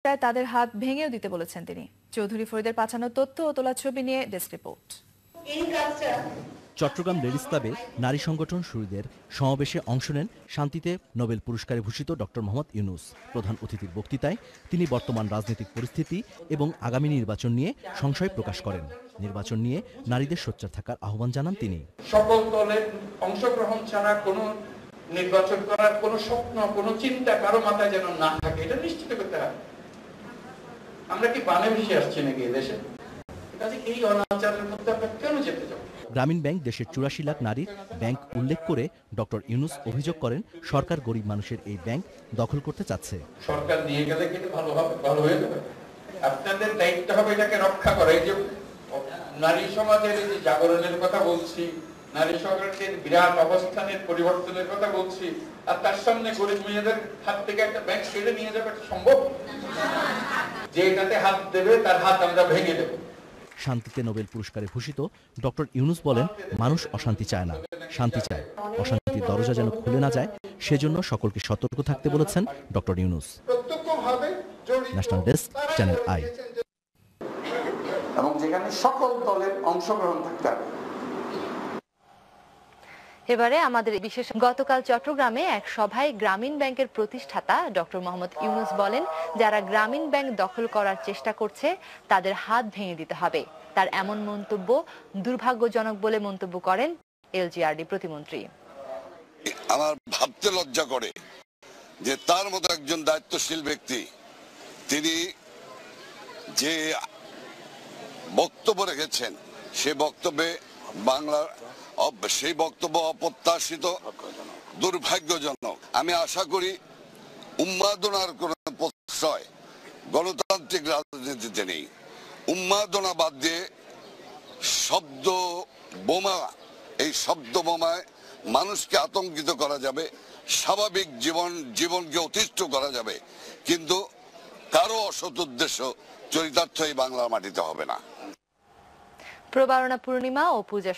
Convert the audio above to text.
তাদের হাত ভেঙেও দিতে বলেছেন তিনি। চৌধুরী ফরিদের পাঠানো তথ্য ও তোলা ছবি নিয়ে ডেস্ক রিপোর্ট। চট্টগ্রাম লেডিস ক্লাবে নারী সংগঠন শহীদের সমাবেশে অংশ নেন শান্তিতে নোবেল পুরস্কারে ভূষিত ডক্টর মোহাম্মদ ইউনূস। প্রধান অতিথির বক্তৃতায় তিনি বর্তমান রাজনৈতিক পরিস্থিতি এবং আগামী নির্বাচন নিয়ে সংশয় প্রকাশ করেন। নির্বাচন নিয়ে নারীদের সোচ্চার থাকার আহ্বান জানান তিনি। সকল দলের অংশগ্রহণ ছাড়া কোনো নির্বাচন করার কোনো স্বপ্ন, কোনো চিন্তা কারো মাথায় যেন না থাকে, এটা নিশ্চিত করতে হবে। আমরা কি বানে ভেসে আসছি নাকি এদেশে? এই অনাচারের মধ্যে আমরা কেন যেতে যাব? গ্রামীণ ব্যাংক দেশের 84 লাখ নারীর ব্যাংক উল্লেখ করে ডক্টর ইউনূস অভিযোগ করেন, সরকার গরিব মানুষের এই ব্যাংক দখল করতে চাচ্ছে। সরকার নিয়ে গেলে কিন্তু ভালো হবে, ভালো হয়ে যাবে। আপনাদের দায়িত্ব হবে এটাকে রক্ষা করা। এই যে নারী সমাজের যে জাগরণের কথা বলছি, নারী সমাজের বিরাট অবস্থানের পরিবর্তনের কথা বলছি, আর তার সামনে গরিব মেয়েদের হাত থেকে একটা ব্যাংক কেড়ে নিয়ে যাবে, এটা সম্ভব? যে এটাতে হাত দেবে তার হাত আমরা ভেঙে দেব। শান্তিতে নোবেল পুরস্কারে ভূষিত ডক্টর ইউনূস বলেন, মানুষ অশান্তি চায় না, শান্তি চায়। অশান্তির দরজা যেন খুলে না যায়, সেজন্য সকলকে সতর্ক থাকতে বলেছেন doctor Yunus. National desk, channel I. এবং যেখানে সকল দলের অংশগ্রহণ থাকতে হবে। এবারে আমাদের বিশেষ। গতকাল চট্টগ্রামে এক সভায় গ্রামীণ ব্যাংকের প্রতিষ্ঠাতা ডক্টর মোহাম্মদ ইউনূস বলেন, যারা গ্রামীণ ব্যাংক দখল করার চেষ্টা করছে তাদের হাত ভেঙে দিতে হবে। তার এমন মন্তব্য দুর্ভাগ্যজনক বলে মন্তব্য করেন এলজিআরডি প্রতিমন্ত্রী। আমার ভাবতে লজ্জা করে যে তার মতো একজন দায়িত্বশীল ব্যক্তি তিনি যে বক্তব্য রেখেছেন, সে বক্তব্যে সেই বক্তব্য অপ্রত্যাশিত, দুর্ভাগ্যজনক। আমি আশা করি উন্মাদনার কোন প্রশ্রয় গণতান্ত্রিক রাজনীতিতে নেই। উন্মাদনা বাদ দিয়ে শব্দ বোমা, এই শব্দ বোমায় মানুষকে আতঙ্কিত করা যাবে, স্বাভাবিক জীবনকে অতিষ্ঠ করা যাবে, কিন্তু কারো অসৎ উদ্দেশ্য চরিতার্থ এই বাংলার মাটিতে হবে না। প্রবারণা পূর্ণিমা ও পূজা